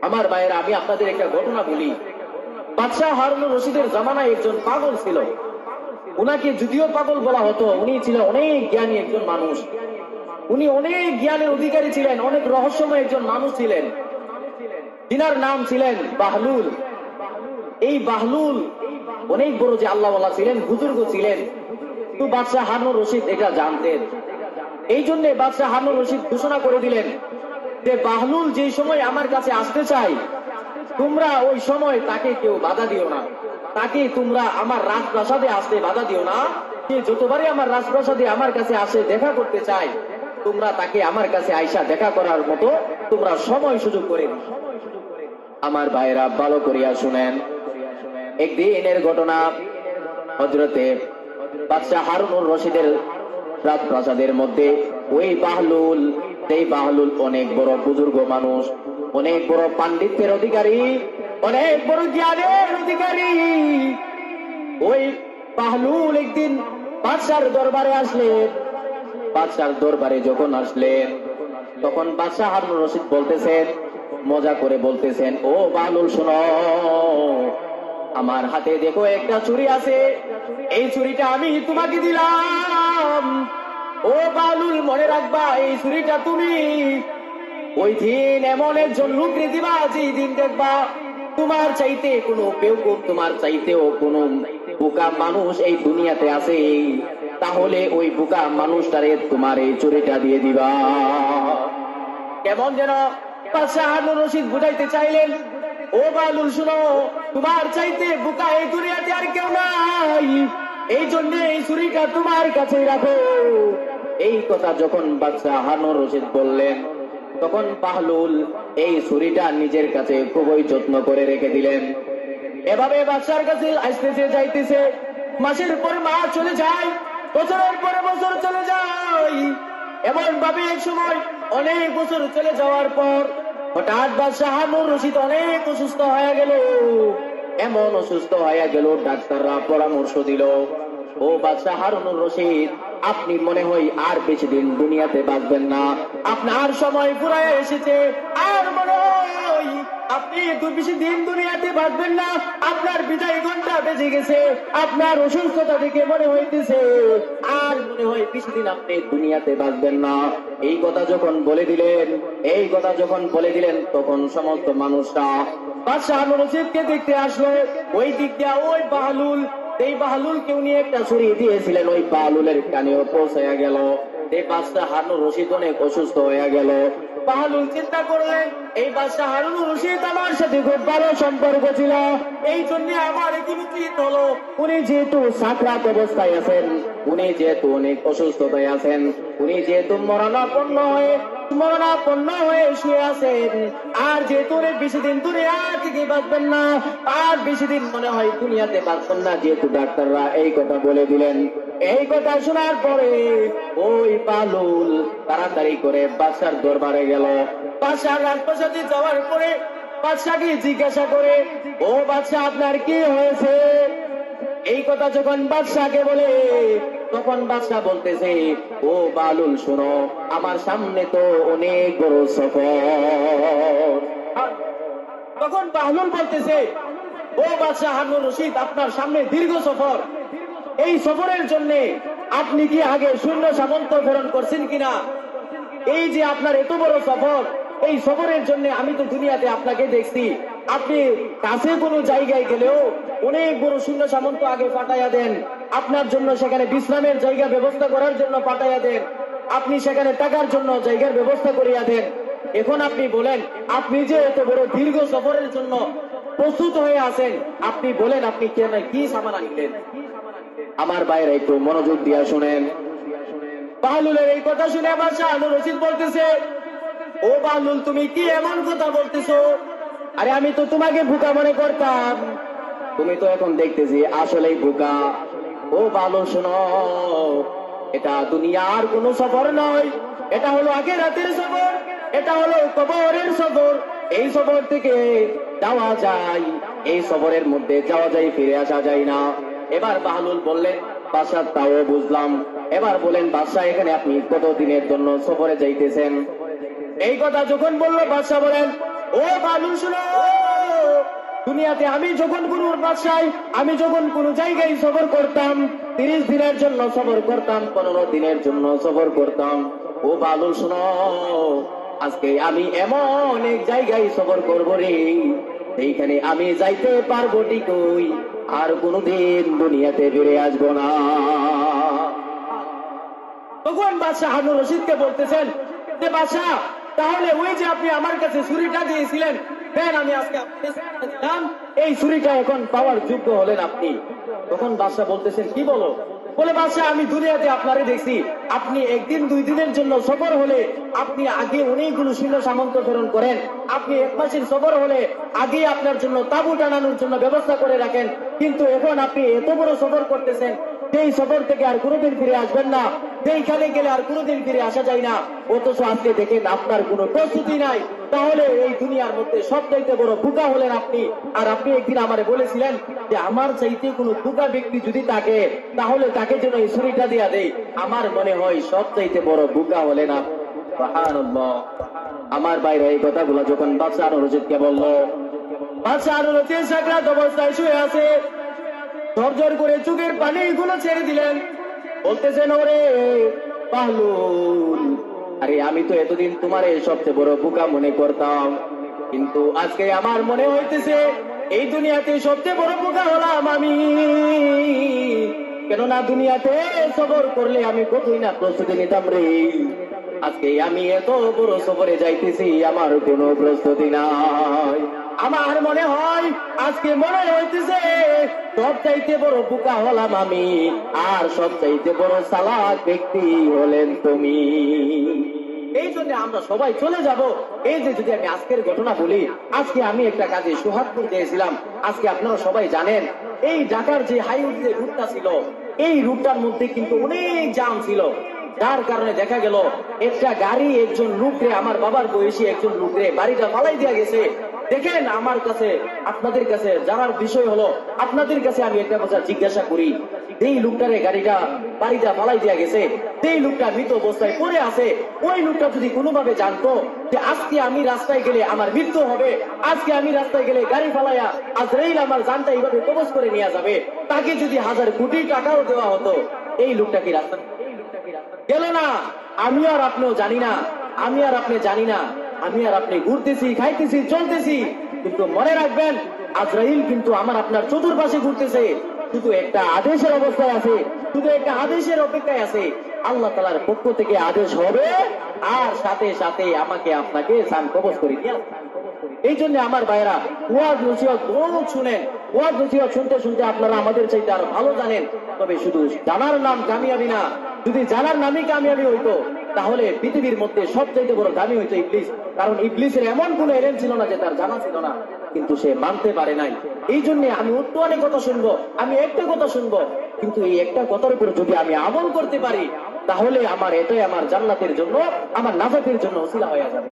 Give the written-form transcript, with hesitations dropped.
আমার ভাইয়েরা, আমি আপনাদের একটা ঘটনা বলি। বাদশাহ হারুনুর রশিদের জামানায় একজন পাগল ছিল। উনাকে যদিও পাগল বলা হতো, উনি ছিলেন অনেক জ্ঞানী একজন মানুষ। উনি অনেক জ্ঞানের অধিকারী ছিলেন, অনেক রহস্যময় একজন মানুষ ছিলেন। তিনার নাম ছিলেন বাহলুল। এই বাহলুল অনেক বড় যে আল্লাহওয়ালা ছিলেন, বুজুর্গ ছিলেন। তো বাদশাহ হারুনুর রশিদ এটা জানতেন। এই জন্য বাদশাহ হারুনুর রশিদ ঘোষণা করে দিলেন যে বাহলুল যে সময় আমার কাছে আসতে চাই, তোমরা ওই সময় তাকে কেউ বাধা দিও না। তাকে তোমরা আমার রাজপ্রাসাদে আসতে বাধা দিও না। সে যতবারই আমার রাজপ্রাসাদে আমার কাছে আসে দেখা করতে চায়, তোমরা তাকে আমার কাছে আইসা দেখা করার মতো তোমরা সময় সুযোগ করে দিও। আমার ভাইরা ভালো করিয়া শুনেন, একদিনের ঘটনা। হযরতে বাদশাহ হারুনুর রশিদের রাজপ্রাসাদের মধ্যে ওই বাহলুল, সেই বাহলুল অনেক বড় বুজুর্গ মানুষ, অনেক বড় পাণ্ডিত্যের অধিকারী, অনেক বড় জ্ঞানের অধিকারী। ওই বাহলুল একদিন বাদশার দরবারে আসলেন। বাদশার দরবারে যখন আসলেন, তখন বাদশাহ হারুনুর রশিদ বলতেছেন, মজা করে বলতেছেন, ও বাহলুল শোনো, আমার হাতে দেখো একটা ছুরি আছে, এই ছুরিটা আমি তোমাকে দিলাম। ও বাহলুল, মনে রাখবা, এই ছুরিটা তুমি ওই দিন এমন একজন লোককে দিবা, যেই দিন দেখবা তোমার চাইতে কোনো বেওকুফ, তোমার চাইতেও কোনো বোকা মানুষ এই দুনিয়াতে আছে, তাহলে ওই বোকা মানুষটারে তোমার এই ছুরিটা দিয়ে দিবা। কেমন যেন বাদশাহ হারুনুর রশিদ বুঝাইতে চাইলেন, ও বাহলুল শুনো, তোমার চাইতে বোকা এই দুনিয়াতে আর কেউ নাই, এই জন্য এই ছুরিটা তোমার কাছে রাখো। এই কথা যখন বাদশাহ হারুনুর রশিদ বললেন, তখন বাহলুল এই ছুরিটা নিজের কাছে খুবই যত্ন করে রেখে দিলেন। এভাবে বাদশার কাছে আসতেছে যাইতেছে, মাসের পর মাস চলে যায়, বছরের পরে বছর চলে যায়। এমন ভাবে এক সময় অনেক বছর চলে যাওয়ার পর হঠাৎ বাদশাহ হারুনুর রশিদ অনেক অসুস্থ হয়ে গেল। এমন অসুস্থ হয়ে গেল, ডাক্তাররা পরামর্শ দিল, ও বাদশাহ হারুনুর রশিদ, আপনি মনে হয় আর বেশি দিন দুনিয়াতে বাঁচবেন না, আপনার সময় ফুরায় এসেছে, আর মনে হয় আপনি বেশি দিন দুনিয়াতে বাঁচবেন না, আপনার বিদায় ঘন্টা বেজে গেছে, আপনার অসুস্থতা দেখে মনে হইতেছে আর মনে হয় বেশি দিন আপনি দুনিয়াতে বাঁচবেন না। এই কথা যখন বলে দিলেন, এই কথা যখন বলে দিলেন, তখন সমস্ত মানুষরা বাদশাহ হারুনুর রশিদকে দেখতে আসলো। ওই দিক দিয়ে ওই বাহলুল, এই বাহলুলকে উনি একটা ছুরি দিয়েছিলেন, ওই বাহলুলের কানেও পৌঁছায়া গেল। এই বাদশাহ হারুনুর রশিদ অনেক অসুস্থ হয়ে গেল। বাহলুল চিন্তা করলেন, এই বাদশাহ হারুনুর রশিদ আমার সাথে খুব ভালো সম্পর্ক ছিল, এই জন্য আমার কি উচিত হলো, উনি যেহেতু সাকরাত অবস্থায় আছেন, উনি যেহেতু অনেক অসুস্থতায় আছেন, উনি যেহেতু মরণাপন্ন হয়ে শুয়ে আছেন, আর যেহেতু অনেক বেশি দিন দুনিয়া থেকে বাঁচবেন না, আর বেশি দিন মনে হয় দুনিয়াতে বাঁচবেন না, যেহেতু ডাক্তাররা এই কথা বলে দিলেন। এই কথা শোনার পরে ওই বাহলুল তাড়াতাড়ি করে বাদশার দরবারে গেল। বাদশার রাজপ্রাসাদে যাওয়ার পরে বাদশাকে জিজ্ঞাসা করে, ও বাদশাহ, আপনার কি হয়েছে? এই কথা যখন বাদশাকে বলে, তখন বাদশাহ বলতেছে, ও বাহলুল শোনো, আমার সামনে তো অনেক বড় সফর। তখন বাহলুল বলতেছে, ও বাদশাহ হারুনুর রশিদ, আপনার সামনে দীর্ঘ সফর, এই সফরের জন্য আপনি কি আগে সৈন্য সামন্ত প্রেরণ করছেন কিনা? এই যে আপনার এত বড় সফর, এই সফরের জন্য আমি তো দুনিয়াতে আপনাকে দেখছি, আপনি কাছে কোনো জায়গায় গেলেও অনেক বড় সৈন্য সামন্ত আগে পাঠাইয়া দেন, আপনার জন্য সেখানে বিশ্রামের জায়গা ব্যবস্থা করার জন্য পাঠাইয়া দেন, আপনি সেখানে টাকার জন্য জায়গার ব্যবস্থা করিয়া দেন। এখন আপনি বলেন, আপনি যে এত বড় দীর্ঘ সফরের জন্য প্রস্তুত হয়ে আছেন, আপনি বলেন আপনি কেন কি সামান আনলেন? আমার বাইরে একটু মনোযোগ দিয়া শুনেন। বাহলুলের এই কথা শুনে বাদশাহ হারুনুর রশিদ বলতেছে, ও বাহলুল, তুমি কি এমন কথা বলতেছো? আরে আমি তো তোমাকে বোকা মনে করতাম, তুমি তো এখন দেখতেছি আসলেই বোকা। ও বাহলুল শোনো, এটা দুনিয়ার কোনো সফর নয়, এটা হলো আখিরাতের সফর, এটা হলো কবরের সফর। এই সফর থেকে যাওয়া যায়, এই সফরের মধ্যে যাওয়া যায়, ফিরে আসা যায় না। এবার বাহলুল বললেন, বাদশাহ তাও বুঝলাম, এবার বলেন বাদশাহ, এখানে আপনি কত দিনের জন্য সফরে যাইতেছেন? এই কথা যখন বললো বাদশাহ বলেন, ও ও বালুল শুনো, দুনিয়াতে আমি যখন কোনো বাসায়, আমি যখন কোনো জায়গায় সফর করতাম, 30 দিনের জন্য সফর করতাম, 15 দিনের জন্য সফর করতাম। ও বালুল শুনো, আজকে আমি এমন এক জায়গায় সফর করব রে, এইখানে আমি যাইতে পারবো ঠিকই, আর কোনোদিন দুনিয়াতে ফিরে আসবো না। তখন বাদশাহ হারুন রশিদকে বলতেছেন যে বাদশাহ, তাহলে ওই যে আপনি আমার কাছে ছুরিটা দিয়েছিলেন, দেন আমি আজকে এই ছুরিটা এখন পাওয়ার যোগ্য হলেন আপনি। তখন বাদশাহ বলতেছেন কি বলো? বলে বাদশাহ, আমি দুনিয়াতে আপনারে দেখছি, আপনি একদিন 2 দিনের জন্য সফর হলে আপনি আগে অনেকগুলো সৈন্য সামন্ত প্রেরণ করেন, আপনি 1 মাসের সফর হলে আগে আপনার জন্য তাঁবু টানানোর জন্য ব্যবস্থা করে রাখেন, কিন্তু এখন আপনি এত বড় সফর করতেছেন, সেই সফর থেকে আর কোনোদিন ফিরে আসবেন না, যেইখানে গেলে আর কোনোদিন ফিরে আসা যায় না, অথচ আজকে দেখেন আপনার কোনো প্রস্তুতি নাই। তাহলে এই দুনিয়ার মধ্যে সবচাইতে বড় বোকা হলেন আপনি। আর আপনি একদিন আমারে বলেছিলেন যে আমার চাইতে কোনো বোকা ব্যক্তি যদি থাকে, তাহলে তাকে যেন এই ছুরিটা দিয়া দেয়। আমার মনে হয় সবচাইতে বড় বোকা হলেন আপনি। সুবহানাল্লাহ। আমার বাইরে এই কথাগুলো যখন বাদশাহ হারুন রশিদকে বলল, বাদশাহ হারুন রশিদ সাকরাত অবস্থায় শুয়ে আছে, ঝরঝর করে চোখের পানি গুলো ছেড়ে দিলেন, বলতেছেন ওরে বাহলুল, আরে আমি তো এতদিন তোমার সবচেয়ে বড় বোকা মনে করতাম, কিন্তু আজকে আমার মনে হইতেছে এই দুনিয়াতে সবচেয়ে বড় বোকা হলাম আমি। কেননা দুনিয়াতে সফর করলে আমি কতই না প্রস্তুতি নিতাম রে, আজকে আমি এত বড় সফরে যাইতেছি, আমার কোনো প্রস্তুতি নাই। আমার মনে হয় আজকে মনে হইতেছে সবচাইতে বড় বোকা হলাম আমি, আর সবচাইতে বড় চালাক ব্যক্তি হলেন তুমি। এই জন্য আমরা সবাই চলে যাব। এই যে যদি আমি আজকের ঘটনা বলি, আজকে আমি একটা কাজে সোহাগপুর গিয়েছিলাম। আজকে আপনারা সবাই জানেন এই ঢাকার যে হাইওয়ে যে রুটটা ছিল, এই রুটটার মধ্যে কিন্তু অনেক জ্যাম ছিল, যার কারণে দেখা গেল একটা গাড়ি একজন লোকরে, আমার বাবার বয়সী একজন লোকরে বাড়িটা ফালাই দিয়া গেছে। দেখেন, আমার কাছে আপনাদের কাছে জানার বিষয় হলো, আপনাদের কাছে আমি একটা কথা জিজ্ঞাসা করি, এই লোকটারে গাড়িটা বাড়িটা ফালাই দিয়া গেছে, সেই লোকটা মৃত অবস্থায় পড়ে আছে, ওই লোকটা যদি কোনোভাবে জানতো যে আজকে আমি রাস্তায় গেলে আমার মৃত্যু হবে, আজকে আমি রাস্তায় গেলে গাড়ি ফালাইয়া আজরাইল আমার জানটা এইভাবে কবজ করে নিয়ে যাবে, তাকে যদি 1000 কোটি টাকাও দেওয়া হতো, এই লোকটা কি রাস্তা গেল না? আমি আর আপনিও জানি না, আমি আর আপনি জানি না, আমি আর আপনি ঘুরতেছি, খাইতেছি, চলতেছি, কিন্তু মনে রাখবেন আজরাইল কিন্তু আমার আপনার চতুর্পাশে ঘুরতেছে, শুধু একটা আদেশের অবস্থায় আছে, শুধু একটা আদেশের অপেক্ষায় আছে। আল্লাহ তাআলার পক্ষ থেকে আদেশ হবে, আর সাথে সাথে আমাকে আপনাকে জান কবজ করে দিয়ে। এই জন্য আমার ভাইরা ওয়াজ নসিহত বহুত শুনেন, ওয়াজ নসিহত শুনতে শুনতে আপনারা আমাদের চাইতে আরো ভালো জানেন। তবে শুধু জানার নাম কামিয়াবি না, যদি জানার নামই কামিয়াবি হইতো, তাহলে পৃথিবীর মধ্যে সবচাইতে বড় দামি হইতো ইবলিস। কারণ ইবলিসের এমন কোন এলেম ছিল না যে তার জানা ছিল না, কিন্তু সে মানতে পারে নাই। এই জন্য আমি অনেক কথা শুনবো, আমি একটা কথা শুনবো, কিন্তু এই একটা কথার উপর যদি আমি আমল করতে পারি, তাহলে আমার এটাই আমার জান্নাতের জন্য, আমার নাজাতের জন্য ওসিলা হয়ে যাবে।